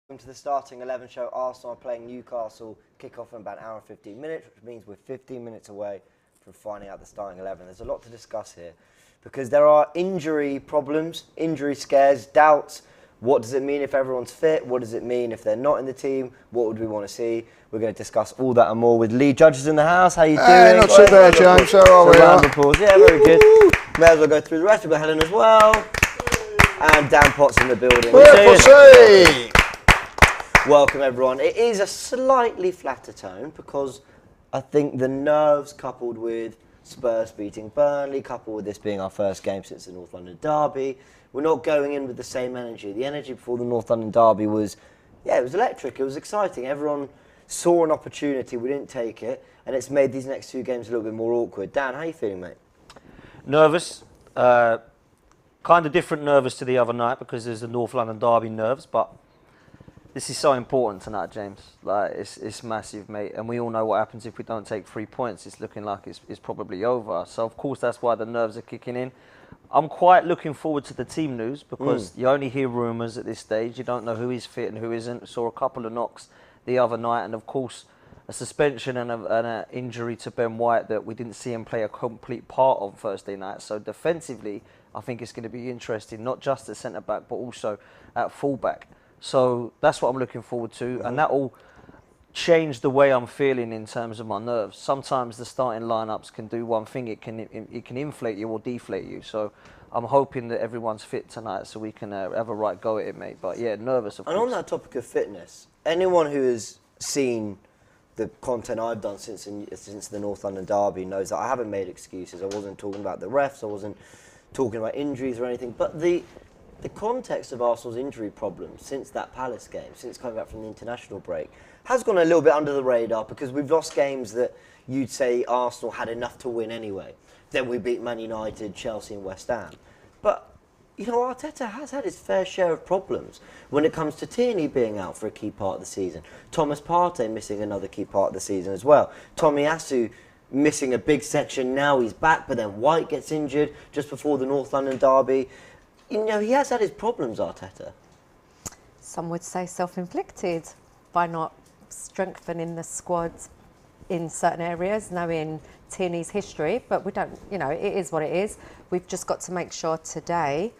Welcome to the starting 11 show. Arsenal are playing Newcastle. Kick-off in about an hour and 15 minutes, which means we're 15 minutes away from finding out the starting 11. There's a lot to discuss here because there are injury problems, injury scares, doubts. What does it mean if everyone's fit? What does it mean if they're not in the team? What would we want to see? We're going to discuss all that and more with Lee Judges in the house. How you doing? Not too bad, James. How are we? Round of applause. Yeah, very good. May as well go through the rest. We've got Helen as well. And Dan Potts in the building. Welcome everyone. It is a slightly flatter tone because I think the nerves coupled with Spurs beating Burnley, coupled with this being our first game since the North London derby, we're not going in with the same energy. The energy before the North London derby was, it was electric, it was exciting. Everyone saw an opportunity, we didn't take it, and it's made these next two games a little bit more awkward. Dan, how are you feeling, mate? Nervous. Kind of different nervous to the other night because there's the North London derby nerves, but this is so important tonight, James. Like it's massive, mate. And we all know what happens if we don't take 3 points. It's looking like it's probably over. So, of course, that's why the nerves are kicking in. I'm quite looking forward to the team news because you only hear rumours at this stage. You don't know who is fit and who isn't. Saw a couple of knocks the other night. And, of course, a suspension and an injury to Ben White that we didn't see him play a complete part on Thursday night. So, defensively, I think it's going to be interesting, not just at centre-back but also at full-back. So that's what I'm looking forward to, and that will change the way I'm feeling in terms of my nerves. Sometimes the starting lineups can do one thing; it can inflate you or deflate you. So I'm hoping that everyone's fit tonight, so we can have a right go at it, mate. But yeah, nervous of course. And on that topic of fitness, anyone who has seen the content I've done since the North London derby knows that I haven't made excuses. I wasn't talking about the refs. I wasn't talking about injuries or anything, but the context of Arsenal's injury problems since that Palace game, since coming back from the international break, has gone a little bit under the radar because we've lost games that you'd say Arsenal had enough to win anyway. Then we beat Man United, Chelsea and West Ham. But, Arteta has had his fair share of problems when it comes to Tierney being out for a key part of the season. Thomas Partey missing another key part of the season as well. Tomiyasu missing a big section, now he's back, but then White gets injured just before the North London derby. He has had his problems, Arteta. Some would say self-inflicted by not strengthening the squad in certain areas, knowing Tierney's history, but we don't, it is what it is. We've just got to make sure today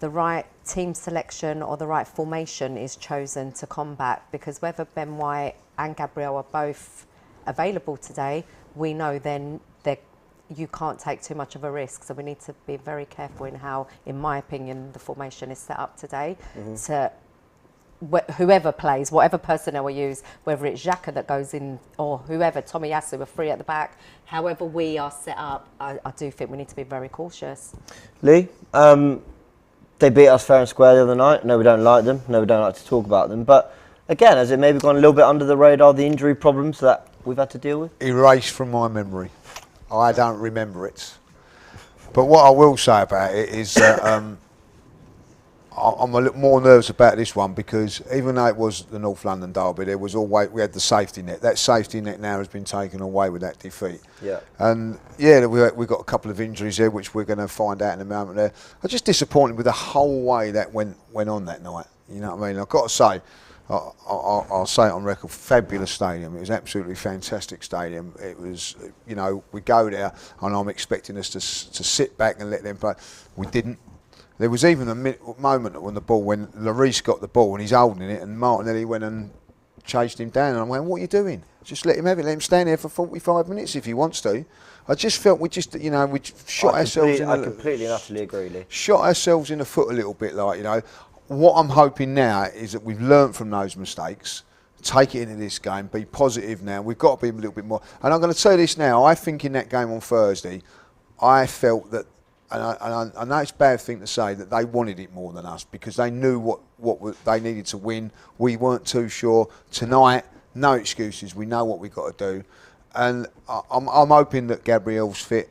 the right team selection or the right formation is chosen to combat, because whether Ben White and Gabriel are both available today, we know then you can't take too much of a risk. So we need to be very careful in how, in my opinion, the formation is set up today. To whoever plays, whatever personnel we use, whether it's Xhaka that goes in or whoever, Tomiyasu are free at the back, however we are set up, I do think we need to be very cautious. Lee, they beat us fair and square the other night. No, we don't like them. No, we don't like to talk about them. But again, has it maybe gone a little bit under the radar, the injury problems that we've had to deal with? Erased from my memory. I don't remember it. But what I will say about it is that I'm a little more nervous about this one because even though it was the North London derby, there was always, we had the safety net. That safety net now has been taken away with that defeat. Yeah. And yeah, we've got a couple of injuries there, which we're going to find out in a moment there. I'm just disappointed with the whole way that went on that night. You know what I mean? I've got to say, I'll say it on record, fabulous stadium. It was absolutely fantastic stadium. It was, we go there and I'm expecting us to sit back and let them play. We didn't. There was even a moment when Lloris got the ball and he's holding it and Martinelli went and chased him down and I'm going, what are you doing? Just let him have it, let him stand there for 45 minutes if he wants to. I just felt we shot ourselves in the... I completely and utterly agree, Lee. Shot ourselves in the foot a little bit, What I'm hoping now is that we've learnt from those mistakes, take it into this game, be positive now. We've got to be a little bit more. And I'm going to tell you this now. I think in that game on Thursday, I felt that, and I know it's a bad thing to say, that they wanted it more than us because they knew what they needed to win. We weren't too sure. Tonight, no excuses. We know what we've got to do. And I'm hoping that Gabriel's fit.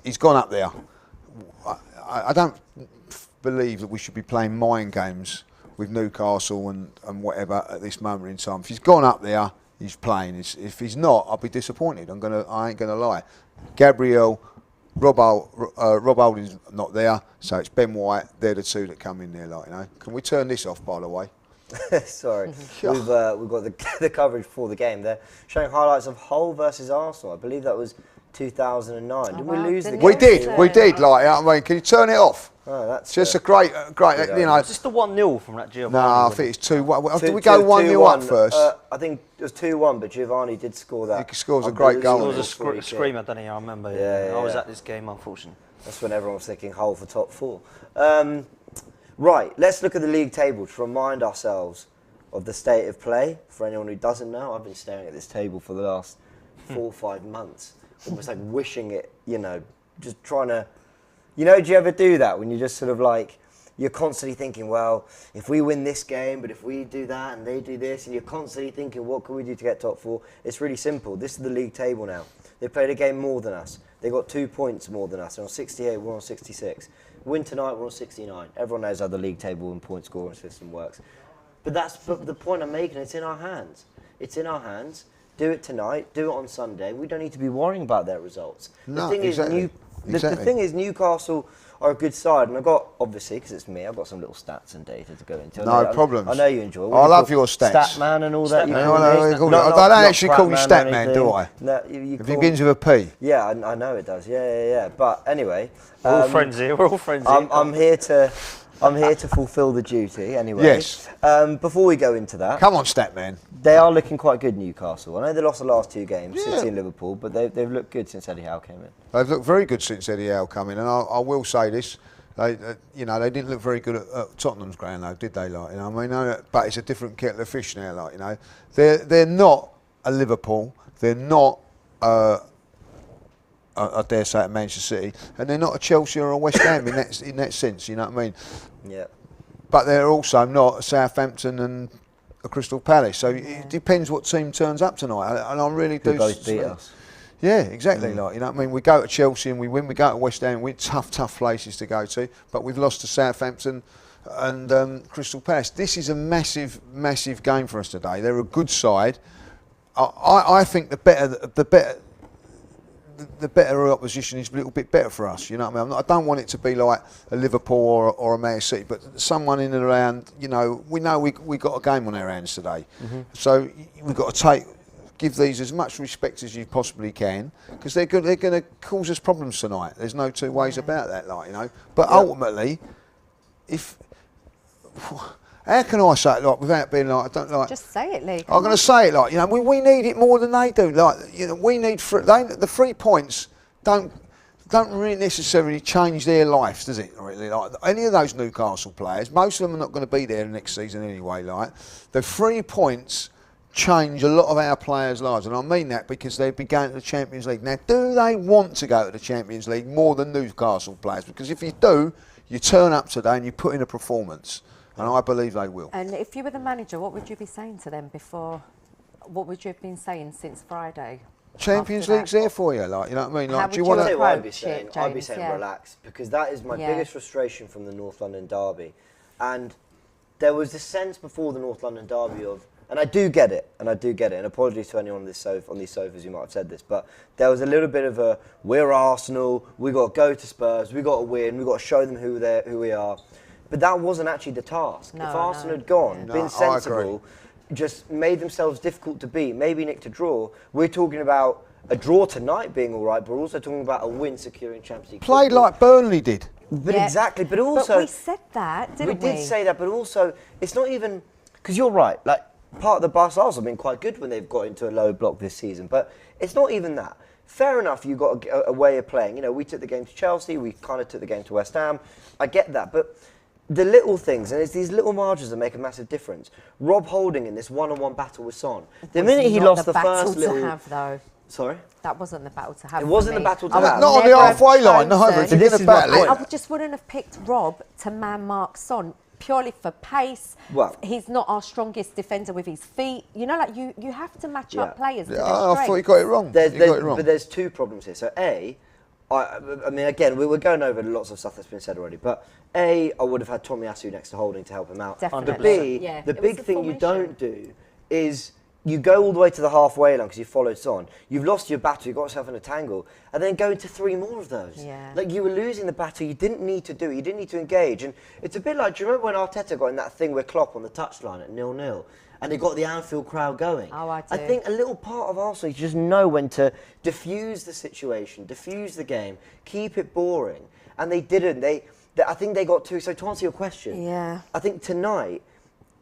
He's gone up there. I don't believe that we should be playing mind games with Newcastle and whatever at this moment in time. If he's gone up there, he's playing. If he's not, I'll be disappointed. I ain't gonna lie. Gabriel, Rob Holding's not there, so it's Ben White. They're the two that come in there, Can we turn this off, by the way? Sorry, we've got the coverage for the game. They're showing highlights of Hull versus Arsenal. I believe that was 2009. Did we wow, lose the didn't game? We did. Like, you know what I mean, can you turn it off? Oh, that's It's just a great, you know. Is this the 1-0 from that Giovanni? No, I think it's 2-1. Did we go 1-0 up first? I think it was 2-1, but Giovanni did score that. He scores a great goal. It was a screamer, didn't he? I remember. I was at this game, unfortunately. That's when everyone was thinking Hull for top 4. Right, let's look at the league table to remind ourselves of the state of play. For anyone who doesn't know, I've been staring at this table for the last 4 or 5 months, almost like wishing it, you know, just trying to, you know, do you ever do that when you just sort of like, you're constantly thinking, well, if we win this game, but if we do that and they do this, and you're constantly thinking, what can we do to get top 4? It's really simple. This is the league table now. They played a game more than us. They got 2 points more than us. They're on 68, we're on 66. Win tonight, we're on 69. Everyone knows how the league table and point scoring system works. But that's the point I'm making. It's in our hands. It's in our hands. Do it tonight. Do it on Sunday. We don't need to be worrying about their results. No, the thing exactly. the thing is, Newcastle are a good side, and I've got, obviously, because it's me, I've got some little stats and data to go into. No problems. I know you enjoy. I love your stats. Statman and all that. I don't actually call you Statman, do I? No, It begins with a P. Yeah, I know it does. Yeah. But anyway, We're all friends here. We're all friends here. I'm here to fulfil the duty anyway. Yes. Before we go into that, Come on, Statman. they are looking quite good, Newcastle. I know they lost the last 2 games, City and Liverpool, but they've looked good since Eddie Howe came in. They've looked very good since Eddie Howe come in, and I will say this. They didn't look very good at Tottenham's ground, though, did they? Like, you know, I mean, but it's a different kettle of fish now. Like, you know, they're not a Liverpool, they're not I dare say a Manchester City, and they're not a Chelsea or a West Ham in that sense. You know what I mean? Yeah. But they're also not a Southampton and a Crystal Palace. So it depends what team turns up tonight, and I really do. Who both beat us. Yeah, exactly. Like, you know what I mean? We go to Chelsea and we win. We go to West Ham. We're tough places to go to. But we've lost to Southampton and Crystal Palace. This is a massive game for us today. They're a good side. I think the better opposition is a little bit better for us. You know what I mean? I don't want it to be like a Liverpool or a Man City, but someone in and around. You know we got a game on our hands today, so we've got to give these as much respect as you possibly can, because they're going to cause us problems tonight. There's no two ways about that, like, you know. But ultimately, how can I say it, like, without being like, I don't like. Just say it, Lee. I'm going to say it, like, you know, we need it more than they do. Like, you know, we need the 3 points don't really necessarily change their lives, does it? Really, like any of those Newcastle players, most of them are not going to be there next season anyway. Like, the 3 points change a lot of our players' lives, and I mean that because they've been going to the Champions League. Now, do they want to go to the Champions League more than Newcastle players? Because if you do, you turn up today and you put in a performance, and I believe they will. And if you were the manager, what would you be saying to them before? What would you have been saying since Friday? Champions League's there for you, like, you know what I mean? Like, How do you would want you to? I'd be approach saying, it, I'd be James? saying Yeah. relax, because that is my Yeah. biggest frustration from the North London derby. And there was this sense before the North London derby of, and I do get it, and apologies to anyone on these sofas who might have said this, but there was a little bit of a, we're Arsenal, we got to go to Spurs, we got to win, we got to show them who we are. But that wasn't actually the task. No, if Arsenal no. had gone, No, been I sensible, just made themselves difficult to beat, maybe nicked a draw, we're talking about a draw tonight being all right, but we're also talking about a win securing Champions League Played football. like Burnley did. But Yeah. exactly, but also... But we said that, didn't we? We did say that, but also, it's not even... Because you're right, like, part of the Arsenal have been quite good when they've got into a low block this season, but it's not even that. Fair enough, you've got a way of playing. You know, we took the game to Chelsea, we kind of took the game to West Ham. I get that, but the little things, and it's these little margins that make a massive difference. Rob Holding in this one-on-one battle with Son. The Was minute he not lost the the first battle little... to have, though. Sorry? That wasn't the battle to have. It for wasn't me. the battle to I would have. Not on the never have halfway line, no, chosen- but if you're This going to is my battle point. it. I just wouldn't have picked Rob to man mark Son purely for pace. Well- He's not our strongest defender with his feet. You know, like you have to match up Yeah. players. To Yeah, their I thought you strengths. got it wrong. But there's 2 problems here. So A, I mean, again, we were going over lots of stuff that's been said already, but A, I would have had Tomiyasu next to Holding to help him out. Definitely. But B, Yeah, the it was big the thing you formation. don't do is you go all the way to the halfway line because you followed Son. You've lost your battle. You got yourself in a tangle, and then go into 3 more of those. Yeah. Like you were losing the battle. You didn't need to do it. You didn't need to engage. And it's a bit like, do you remember when Arteta got in that thing with Klopp on the touchline at 0-0, and they got the Anfield crowd going? Oh, I do. I think a little part of Arsenal, you just know when to diffuse the situation, diffuse the game, keep it boring, and they didn't. I think they got too. So to answer your question, Yeah. I think tonight,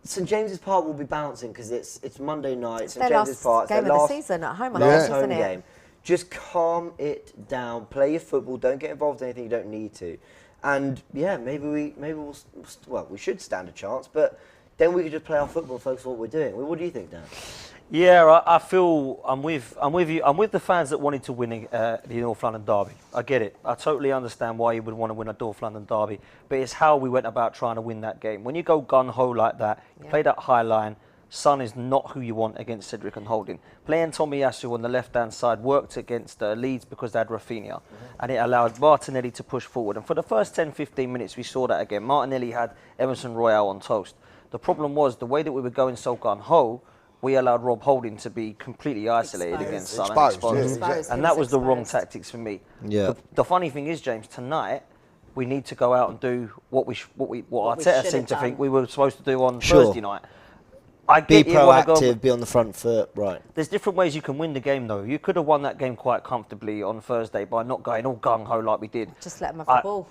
St James's Park will be bouncing because it's Monday night. It's St their James's last Park. game of the season at home, I last think, home isn't it? game. Just calm it down. Play your football. Don't get involved in anything you don't need to. And yeah, maybe we should stand a chance. But then we could just play our football and focus on what we're doing. What do you think, Dan? Yeah, I feel I'm with you. I'm with the fans that wanted to win the North London derby. I get it. I totally understand why you would want to win a North London derby, but it's how we went about trying to win that game. When you go gun ho like that, you play that high line. Son is not who you want against Cedric and Holding. Playing Tomiyasu on the left-hand side worked against Leeds because they had Rafinha, and it allowed Martinelli to push forward. And for the first 10-15 minutes, we saw that again. Martinelli had Emerson Royale on toast. The problem was the way that we were going so gun ho. We allowed Rob Holding to be completely isolated against Son and exposed. And that was the wrong tactics for me. Yeah. The funny thing is, James, tonight we need to go out and do what Arteta seemed to think we were supposed to do on Thursday night. I Be get you wanna proactive, be on the front foot, right. There's different ways you can win the game, though. You could have won that game quite comfortably on Thursday by not going all gung-ho like we did. Just let them have the ball.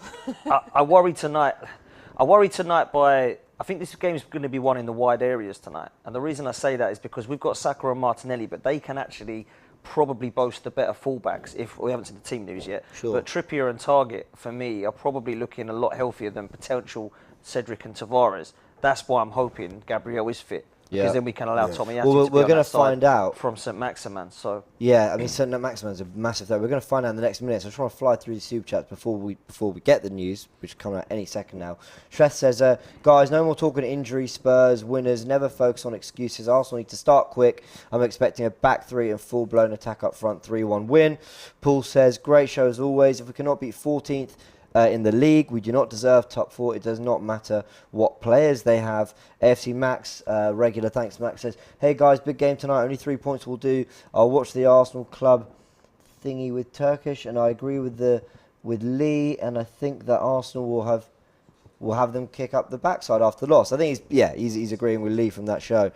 I worry tonight by... I think this game is going to be won in the wide areas tonight. And the reason I say that is because we've got Saka and Martinelli, but they can actually probably boast the better fullbacks if we haven't seen the team news yet. Sure. But Trippier and Target, for me, are probably looking a lot healthier than potential Cedric and Tavares. That's why I'm hoping Gabriel is fit. Because then we can allow Tomiyasu to be we're on going that to find out from St Maximin. So yeah, I mean St Maximin's a massive threat. We're going to find out in the next minute. So I'm trying to fly through the super chats before we get the news, which is coming out any second now. Shreth says, guys, no more talking injury. Spurs winners. Never focus on excuses. Arsenal need to start quick. I'm expecting a back three and full blown attack up front. 3-1 win. Paul says, great show as always. If we cannot beat 14th. In the league, we do not deserve top 4. It does not matter what players they have. AFC Max, regular thanks Max, says, hey guys, big game tonight, only 3 points will do. I'll watch the Arsenal club thingy with Turkish, and I agree with Lee, and I think that Arsenal will have them kick up the backside after the loss. I think he's agreeing with Lee from that show.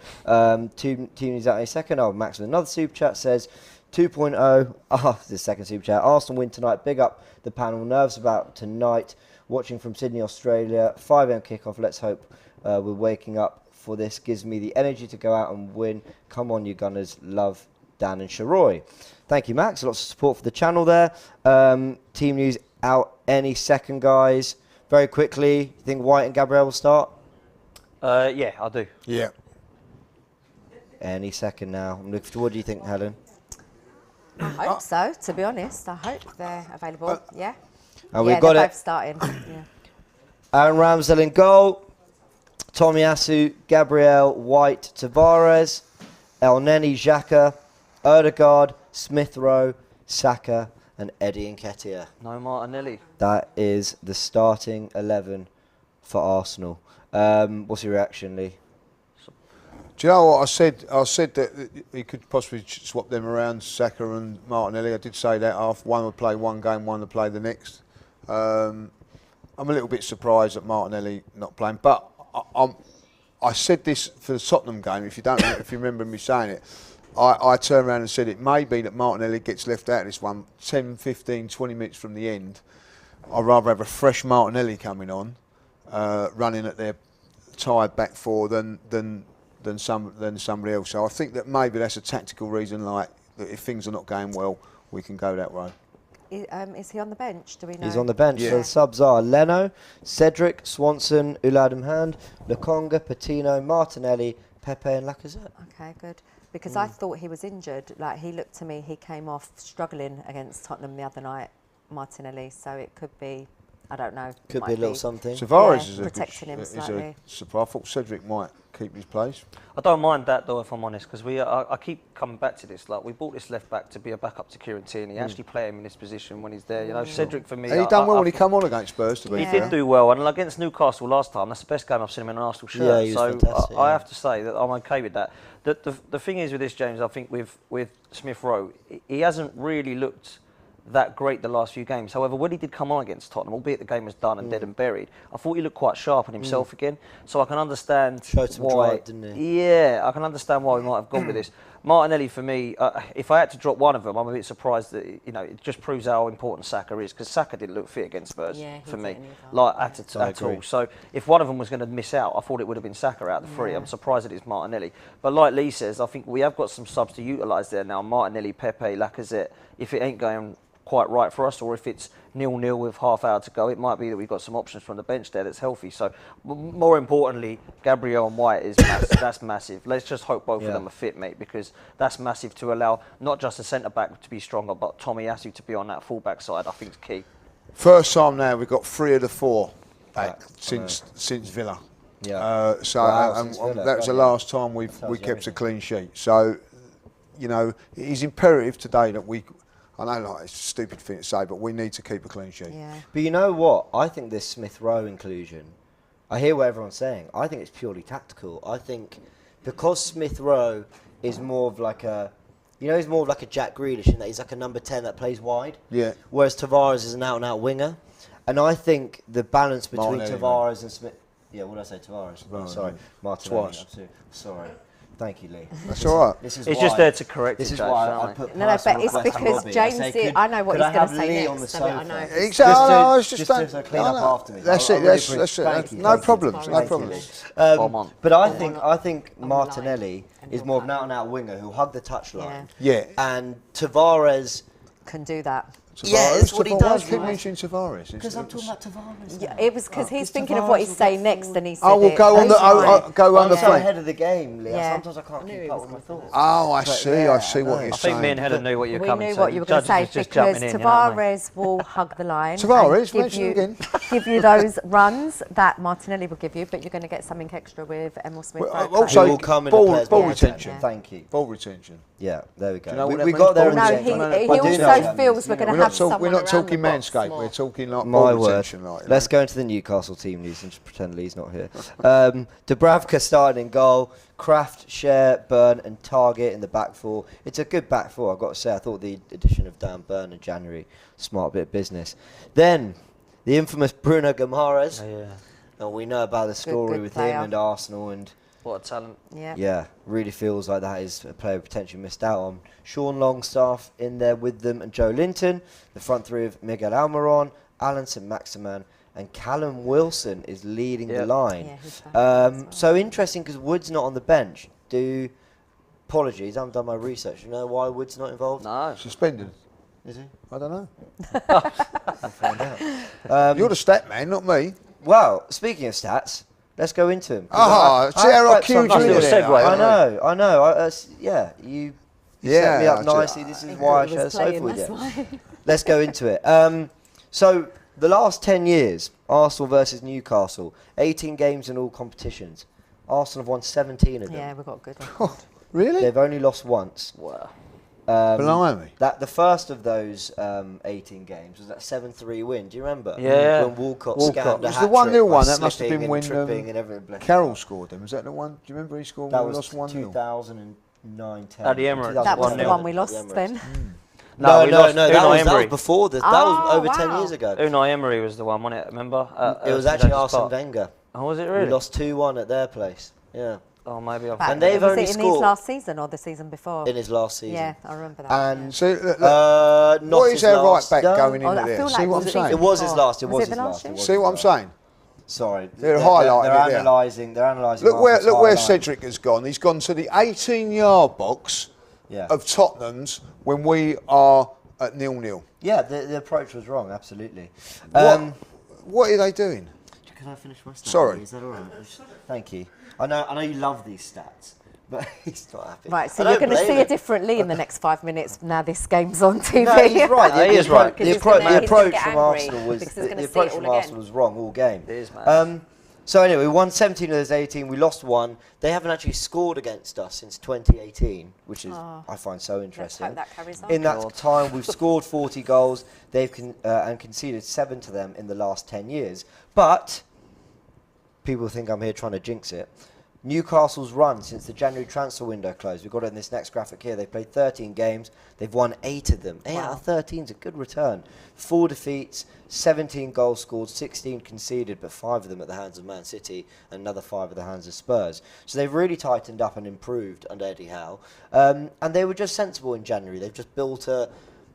Two news out in a second. Max with another super chat says, 2.0, the second super chat. Arsenal win tonight. Big up the panel. Nerves about tonight. Watching from Sydney, Australia. 5 a.m. kickoff. Let's hope we're waking up for this. Gives me the energy to go out and win. Come on, you Gunners. Love, Dan and Sharoy. Thank you, Max. Lots of support for the channel there. Team news out any second, guys. Very quickly, you think White and Gabriel will start? yeah, I do. Yeah. Any second now. I'm looking. What do you think, Helen? I hope so, to be honest. I hope they're available. Yeah. And we've got they're it. both starting. Yeah. Aaron Ramsdale in goal. Tomiyasu, Gabriel, White, Tavares, El Neni, Xhaka, Odegaard, Smith Rowe, Saka, and Eddie Nketiah. No Martinelli. That is the starting 11 for Arsenal. What's your reaction, Lee? Do you know what I said? I said that he could possibly swap them around, Saka and Martinelli. I did say that. One would play one game, one would play the next. I'm a little bit surprised at Martinelli not playing, but I said this for the Tottenham game. If you remember me saying it, I turned around and said it may be that Martinelli gets left out of this one 10, 15, 20 minutes from the end. I'd rather have a fresh Martinelli coming on, running at their tired back four than somebody else. So I think that maybe that's a tactical reason, like that if things are not going well, we can go that way. Is he on the bench? Do we know? He's on the bench. Yeah. So the subs are Leno, Cedric, Swanson, Uladum Hand, Lokonga, Patino, Martinelli, Pepe and Lacazette. Okay, good. Because I thought he was injured. Like, he looked to me, he came off struggling against Tottenham the other night, Martinelli. So it could be I don't know. Could might be a little something. Tavares Yeah, is a protecting him is slightly. a surprise. I thought Cedric might keep his place. I don't mind that though, if I'm honest, because I keep coming back to this. Like, we bought this left back to be a backup to Kieran Tierney. Actually play him in this position when he's there. You know, Cedric for me. And he done well when he come on against Spurs. To be He fair. did do well, and against Newcastle last time, that's the best game I've seen him in an Arsenal shirt. Yeah, he was so fantastic, I yeah. have to say that I'm okay with that. The thing is with this, James, I think with Smith Rowe, he hasn't really looked that great the last few games. However, when he did come on against Tottenham, albeit the game was done and dead and buried, I thought he looked quite sharp on himself again. So I can understand Showed some why. drive, didn't he? Yeah, I can understand why we might have gone with this. Martinelli, for me, if I had to drop one of them, I'm a bit surprised that it just proves how important Saka is, because Saka didn't look fit against Spurs Yeah, he for me, didn't either. like I at agree. all. So if one of them was going to miss out, I thought it would have been Saka out of the three. I'm surprised that it's Martinelli. But like Lee says, I think we have got some subs to utilise there now. Martinelli, Pepe, Lacazette. If it ain't going quite right for us, or if it's 0-0 with half hour to go, it might be that we've got some options from the bench there that's healthy. So more importantly, Gabriel and White is that's massive. Let's just hope both of them are fit, mate, because that's massive to allow not just a centre back to be stronger, but Tomiyasu to be on that full back side. I think is key. First time now we've got 3 of the 4 back since Villa. Yeah. So Wow, and since Villa, that was the right, last time we tells you kept a everything. clean sheet. So it is imperative today that we. I know, like, it's a stupid thing to say, but we need to keep a clean sheet. Yeah. But you know what? I think this Smith Rowe inclusion, I hear what everyone's saying. I think it's purely tactical. I think because Smith Rowe is more of like a, he's more of like a Jack Grealish in that he's like a number 10 that plays wide. Yeah. Whereas Tavares is an out-and-out winger. And I think the balance between Martinelli, Tavares and Smith... Yeah, what did I say? Tavares? Martinelli. Sorry. Martinelli. Twice. Absolutely. Sorry. Thank you, Lee. That's all right. This is It's why, just there to correct This it, is James, why don't I we? put No, but personal it's request to because Robbie. James say, did- I know what could he's I gonna have say Lee next, on the so I sofa? know. Exactly. Just to- I was just to clean up after me. That's I it. really That's appreciate- it. thank you, No thank you. problems. No Thank you, problems. But I On think the I think line. Martinelli And is he'll more of an cut. out-and-out winger who'll hug the touchline. Yeah. And Tavares. Can do that. Yeah, Tavares, it's what he Tavares, does, Why keep right? mentioning Tavares? Because I'm talking about Tavares. Yeah, it was because he's 'cause thinking of what he's Tavares will saying get next, forward. and he said Oh, we'll it. go on the That's fine. go on I'm the so flank. ahead of the game, Leah. Yeah. Sometimes I I can't knew keep he up was with my gonna thoughts. Oh, I But see. yeah, I see what I you're I saying. think me and Helen knew what you were We coming knew to. what you were going to Judges say was just because jumping in, you know what I mean? Tavares will hug the line. Tavares, and give mention you, again. give you those runs that Martinelli will give you, but you're going to get something extra with Emil Smith. Well, Rowe. also, He will come in ball- the players' ball box. retention. Thank you. Ball retention. Yeah, there we go. you know what we that got means? there in no, the Ball end. he, retention. he I do know also that. feels we're going to have someone We're not around talking the box manscape. more. We're talking like My ball word. retention. Like, Let's go into the Newcastle team news and just pretend Lee's not here. Dubravka starting in goal. Kraft, Share, Burn and Target in the back four. It's a good back four, I've got to say. I thought the addition of Dan Burn in January, smart bit of business. Then, the infamous Bruno Guimaraes. Yeah. And we know about the story good with player. him and Arsenal and... What a talent. Yeah. Yeah, really feels like that is a player potentially missed out on. Sean Longstaff in there with them and Joe Linton. The front three of Miguel Almiron, Alan St Maximan and Callum Wilson is leading the line. Yeah, he's back as well. So interesting because Wood's not on the bench. Apologies, I haven't done my research. You know why Wood's not involved? No. suspended. Is he? I don't know. We'll find out. You're the stat man, not me. Well, speaking of stats, let's go into him. See how I cued you Nice in little there. segue. I know. Yeah, you set me up Yeah, nicely. This is why I He share a was sofa playing, with that's you. why. Let's go into it. So, the last 10 years, Arsenal versus Newcastle, 18 games in all competitions. Arsenal have won 17 of them. Yeah, we've got a good record. Really? They've only lost once. Wow. Blimey. That the first of those 18 games was that 7-3 win. Do you remember? Yeah. When Walcott Walcott. scammed a Was the 1-0 hat-trick by one? That must have slipping been and when tripping and everything. Carroll scored them. Was that the one? Do you remember he scored That when we was lost 1-0? 2009-10. At the Emirates. That was the 1-0. one we lost then. No, we no, lost that Unai was Emery. before that. That was Oh, over 10 wow. years ago. Unai Emery was the one, wasn't it? Remember? It was St actually James's Arsene Park. Wenger. Oh, was it We really? lost 2-1 at their place. Yeah. Oh, maybe I've... Back- And they've was only it in scored- his last season or the season before? In his last season. Yeah, I remember that. And See, look, not what his is our right last. back No. going Oh, into I there? feel See like what it I'm was saying? It was his before. last. It was Was it his the last last. year? It was See his what I'm last. saying? Sorry. They're highlighting They're it there. analysing. They're analysing. Look where Arsenal's highlight. Cedric has gone. He's gone to the 18-yard box Yeah. of Tottenham's when we are at 0-0. Yeah, the approach was wrong. Absolutely. Um, What are they doing? Can I finish my stats? Sorry. Is that all right? Thank you. I know you love these stats, but he's not happy. Right, so I you're don't going to blame see him. it differently in the next 5 minutes. Now this game's on TV. No, he's right. He is right. The He's gonna approach get from angry Arsenal was because he's gonna the see approach it all from again. Arsenal was wrong all game. It is, man. So anyway, we won 17 of those 18. We lost 1. They haven't actually scored against us since 2018, which is I find so interesting. hope that carries on. In that time, we've scored 40 goals. They've and conceded 7 to them in the last 10 years. But people think I'm here trying to jinx it. Newcastle's run since the January transfer window closed. We've got it in this next graphic here. They played 13 games. They've won 8 of them. 8 out of 13 is a good return. 4 defeats, 17 goals scored, 16 conceded, but 5 of them at the hands of Man City and another 5 at the hands of Spurs. So they've really tightened up and improved under Eddie Howe. And they were just sensible in January. They've just built a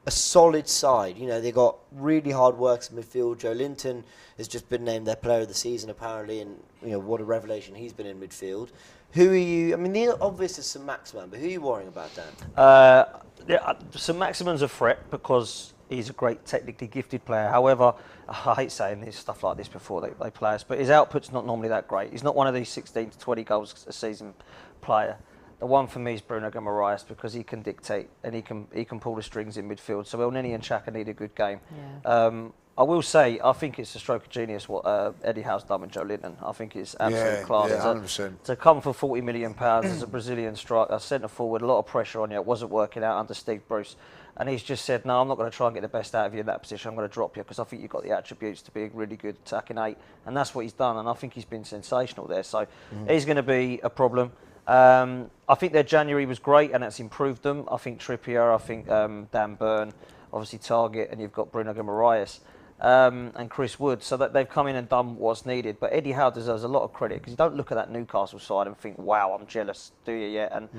solid side. You know, they got really hard works in midfield. Joe Linton has just been named their player of the season apparently, and you know what a revelation he's been in midfield. Who are you? I mean, the obvious is St Maximin, but who are you worrying about, Dan? St Maximin's a threat because he's a great technically gifted player. However, I hate saying this stuff like this before they play us, but his output's not normally that great. He's not one of these 16 to 20 goals a season player. The one for me is Bruno Guimaraes because he can dictate and he can pull the strings in midfield. So Elneny and Xhaka need a good game. Yeah. I will say I think it's a stroke of genius what Eddie Howe's done with Joe Linton. I think it's absolute class. Yeah, 100%. To come for £40 million as a Brazilian striker, centre forward, a lot of pressure on you. It wasn't working out under Steve Bruce. And he's just said, no, I'm not going to try and get the best out of you in that position. I'm going to drop you because I think you've got the attributes to be a really good attacking 8. And that's what he's done. And I think he's been sensational there. So he's going to be a problem. I think their January was great and that's improved them. I think Trippier, I think Dan Burn, obviously Target, and you've got Bruno Guimaraes and Chris Wood. So that they've come in and done what's needed. But Eddie Howe deserves a lot of credit because you don't look at that Newcastle side and think, wow, I'm jealous, do you yet? And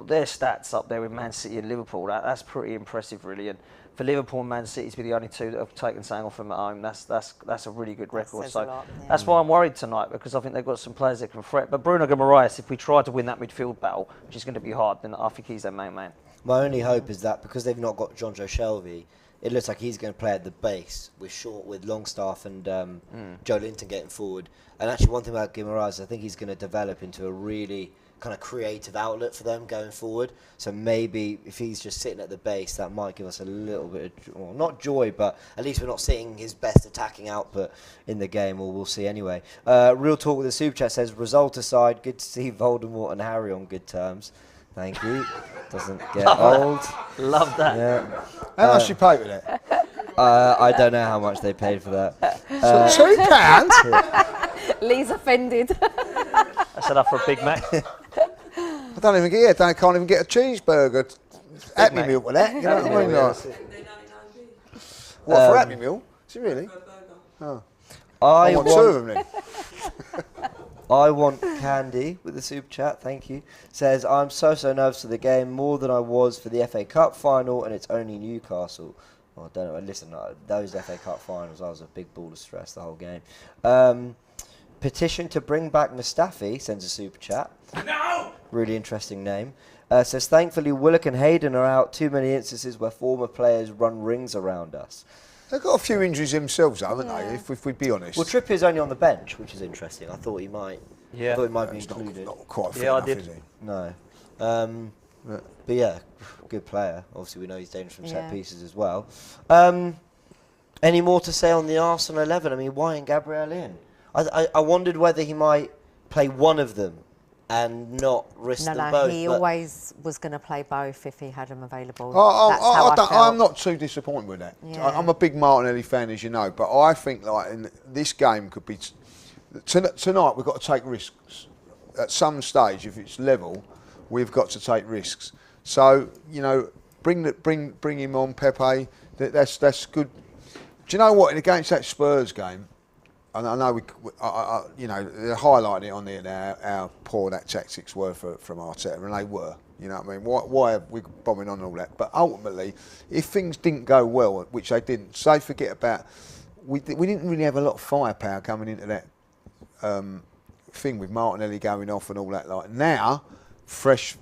their stats up there with Man City and Liverpool, that's pretty impressive, really. And for Liverpool and Man City to be the only two that have taken something off them at home, that's a really good record. says So a lot, yeah. that's why I'm worried tonight because I think they've got some players that can threat. But Bruno Guimaraes, if we try to win that midfield battle, which is going to be hard, then I think he's their main man. My only hope is that because they've not got Jonjo Shelvey, it looks like he's going to play at the base with Longstaff and Joe Linton getting forward. And actually, one thing about Guimaraes, I think he's going to develop into a really kind of creative outlet for them going forward. So maybe if he's just sitting at the base, that might give us a little bit of, well, not joy, but at least we're not seeing his best attacking output in the game, or we'll see anyway. Real Talk with the Super Chat says, result aside, good to see Voldemort and Harry on good terms. Thank you. Doesn't get old. Love that. Yeah. How much you pay with it? I don't know how much they paid for that. £2? Lee's offended. That's enough for a Big Mac. I don't even get it. I can't even get a cheeseburger. Happy Meal with that. You know what I mean? Like, what for Happy Meal? Is it really? Oh. I want 2 of them then. I want candy with the super chat, thank you. Says, I'm so nervous for the game, more than I was for the FA Cup final, and it's only Newcastle. Well, I don't know, listen, those FA Cup finals, I was a big ball of stress the whole game. Petition to bring back Mustafi, sends a super chat. No! Really interesting name. Says, thankfully Willock and Hayden are out, too many instances where former players run rings around us. They've got a few injuries themselves, haven't they, if we'd be honest? Well, Trippier's only on the bench, which is interesting. I thought he might. Yeah. I thought he might be He's included. not quite fit Yeah, I enough, did. is he? No. But yeah, good player. Obviously, we know he's dangerous from set pieces as well. Any more to say on the Arsenal 11? I mean, why ain't Gabriel in? I wondered whether he might play one of them and not risk them both. No, he always was going to play both if he had them available. That's how I felt. I'm not too disappointed with that. Yeah. I'm a big Martinelli fan, as you know, but I think like in this game could be tonight. We've got to take risks. At some stage, if it's level, we've got to take risks. So you know, bring him on, Pepe. That's good. Do you know what? Against that Spurs game, and I know you know, they're highlighting it on there now how poor that tactics were from Arteta, and they were. You know what I mean? Why are we bombing on all that? But ultimately, if things didn't go well, which they didn't, say forget about, we didn't really have a lot of firepower coming into that thing with Martinelli going off and all that. Like now, fresh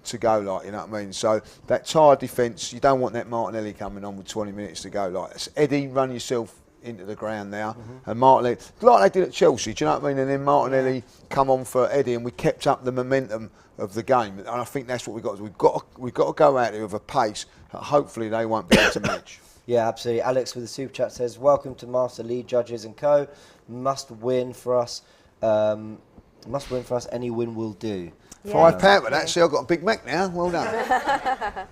to go, like, you know what I mean? So that tired defence, you don't want that Martinelli coming on with 20 minutes to go. Like, Eddie, run yourself into the ground now. And Martinelli, like they did at Chelsea, do you know what I mean? And then Martinelli come on for Eddie, and we kept up the momentum of the game. And I think that's what we've got to do. We've got to go out there with a pace that hopefully they won't be able to match. Yeah, absolutely. Alex with the super chat says, "Welcome to Master League Judges and Co. Must win for us. Must win for us. Any win will do." £5 with that. See, I've got a Big Mac now. Well done.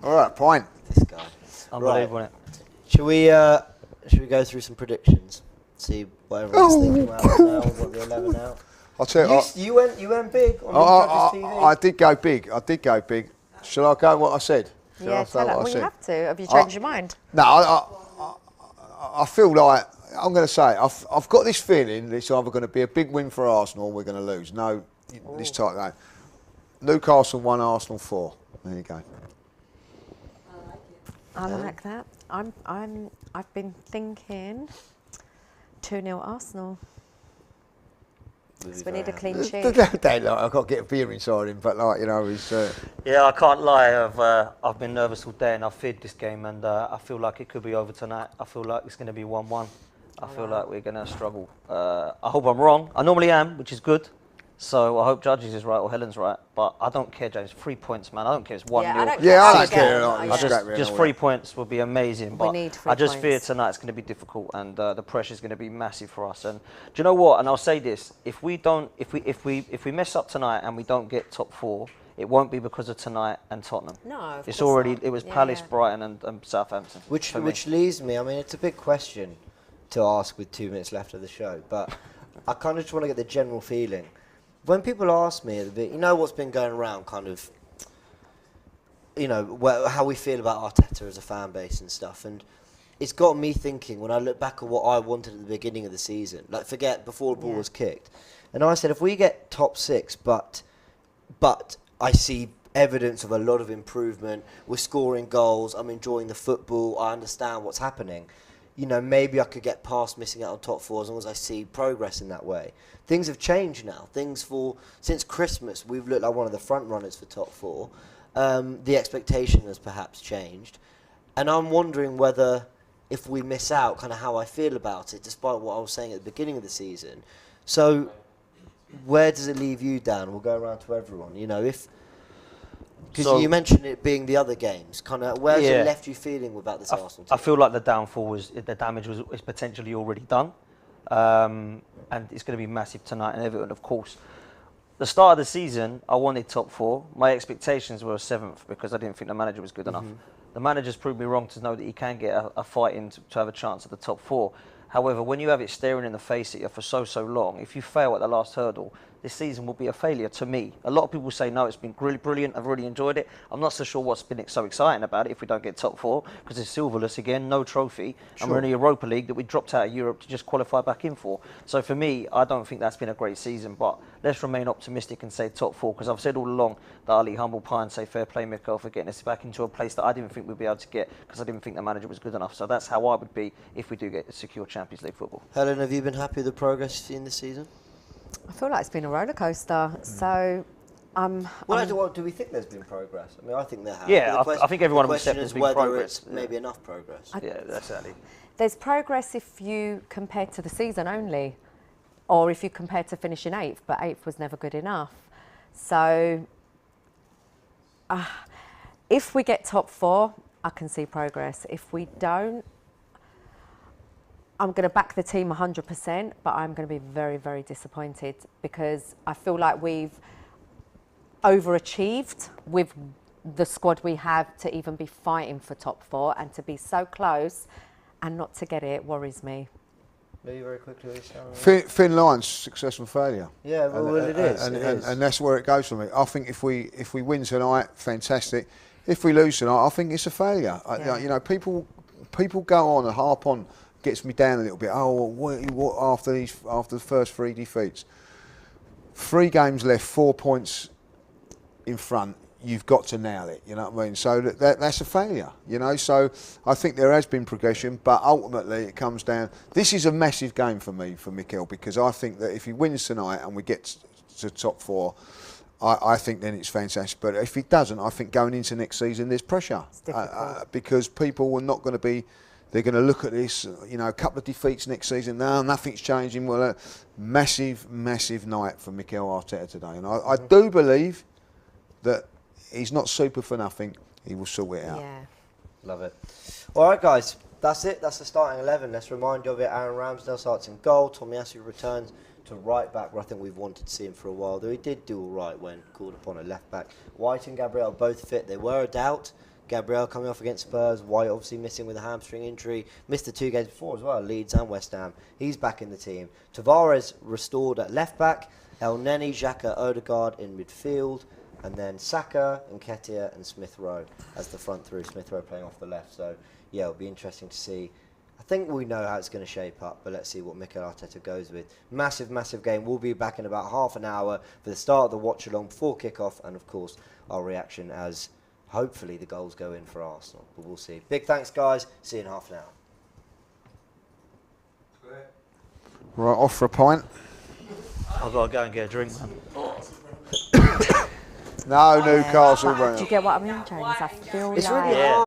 All right, pint. This guy. Unbelievable, Right. innit? Should we go through some predictions? See what everyone's thinking about now. We've got the 11 out. I'll tell you. You went big on Judges TV. I did go big. I did go big. Shall I go what I said? Shall I say tell what us. I Well, you said? have to. Have you changed your mind? No, I feel like, I'm going to say, I've got this feeling that it's either going to be a big win for Arsenal or we're going to lose. No, this type of game. Newcastle 1, Arsenal 4. There you go. I like that. I've been thinking 2-0 Arsenal. Because we need a clean sheet. I've got to get a beer inside him, but he's... Yeah, I can't lie. I've been nervous all day and I've feared this game, and I feel like it could be over tonight. I feel like it's going to be 1-1. I feel like we're going to struggle. I hope I'm wrong. I normally am, which is good. So I hope Judges is right or Helen's right. But I don't care, James. 3 points, man. I don't care. It's 1-0. I don't care. Just 3 points would be amazing. But need 3 I just points. fear tonight's going to be difficult, and the pressure is going to be massive for us. And do you know what? And I'll say this: if we mess up tonight and we don't get top 4, it won't be because of tonight and Tottenham. No, it's course already. not. It was Yeah, Palace, yeah. Brighton, and Southampton. Which for me. leaves me, I mean, it's a big question to ask with 2 minutes left of the show, but I kind of just want to get the general feeling. When people ask me, what's been going around, kind of, how we feel about Arteta as a fan base and stuff, and it's got me thinking, when I look back at what I wanted at the beginning of the season, like forget before the ball was kicked, and I said, if we get top 6, but I see evidence of a lot of improvement, we're scoring goals, I'm enjoying the football, I understand what's happening, maybe I could get past missing out on top 4 as long as I see progress in that way. Things have changed now. Since Christmas, we've looked like one of the front runners for top 4. The expectation has perhaps changed. And I'm wondering whether, if we miss out, kind of how I feel about it, despite what I was saying at the beginning of the season. So, where does it leave you, Dan? We'll go around to everyone. Because you mentioned it being the other games, kind of where's it left you feeling about this Arsenal team? I feel like the damage is potentially already done, and it's going to be massive tonight and Everton, of course. The start of the season, I wanted top 4. My expectations were 7th because I didn't think the manager was good enough. The manager's proved me wrong to know that he can get a fight in to have a chance at the top 4. However, when you have it staring in the face at you for so long, if you fail at the last hurdle, this season will be a failure to me. A lot of people say, no, it's been really brilliant, I've really enjoyed it. I'm not so sure what's been so exciting about it if we don't get top 4, because it's silverless again, no trophy, and we're in a Europa League that we dropped out of Europe to just qualify back in for. So for me, I don't think that's been a great season, but let's remain optimistic and say top 4, because I've said all along that I'll eat humble pie and say fair play, Mikel, for getting us back into a place that I didn't think we'd be able to get, because I didn't think the manager was good enough. So that's how I would be if we do get secure Champions League football. Helen, have you been happy with the progress you've seen this season? I feel like it's been a roller coaster. So, do we think there's been progress? I mean, I think there has. Yeah, I think everyone will accept The there's question been is whether progress. it's maybe enough progress. Yeah, exactly. there's progress if you compare to the season only, or if you compare to finishing 8th, but 8th was never good enough. So, if we get top 4, I can see progress. If we don't, I'm going to back the team 100%, but I'm going to be very, very disappointed because I feel like we've overachieved with the squad we have to even be fighting for top 4, and to be so close and not to get it worries me. Maybe very quickly. Thin line's success and failure. Yeah, well, it is. And that's where it goes for me. I think if we win tonight, fantastic. If we lose tonight, I think it's a failure. Yeah. People go on and harp on. Gets me down a little bit. Oh, what after the first 3 defeats? 3 games left, 4 points in front. You've got to nail it. You know what I mean? So that's a failure. So I think there has been progression, but ultimately it comes down. This is a massive game for me, for Mikel, because I think that if he wins tonight and we get to top 4, I think then it's fantastic. But if he doesn't, I think going into next season there's pressure It's difficult. because people are not going to be They're going to look at this, you know, a couple of defeats next season. No, nothing's changing. Well, massive night for Mikel Arteta today. And I do believe that he's not super for nothing. He will sort it out. Yeah. Love it. All right, guys. That's it. That's the starting 11. Let's remind you of it. Aaron Ramsdale starts in goal. Tomiyasu returns to right back, where I think we've wanted to see him for a while, though he did do all right when called upon a left back. White and Gabriel both fit. They were a doubt. Gabriel coming off against Spurs. White obviously missing with a hamstring injury. Missed the 2 games before as well, Leeds and West Ham. He's back in the team. Tavares restored at left back. El Neni, Xhaka, Odegaard in midfield. And then Saka, Nketiah and Smith Rowe as the front three. Smith Rowe playing off the left. So, yeah, it'll be interesting to see. I think we know how it's going to shape up, but let's see what Mikel Arteta goes with. Massive game. We'll be back in about half an hour for the start of the watch-along before kick-off. And, of course, our reaction as hopefully the goals go in for Arsenal. But we'll see. Big thanks, guys. See you in half an hour. Right, off for a pint. I've got to go and get a drink, man. No, Newcastle. Do you get what I mean, James? I feel It's like... really hard.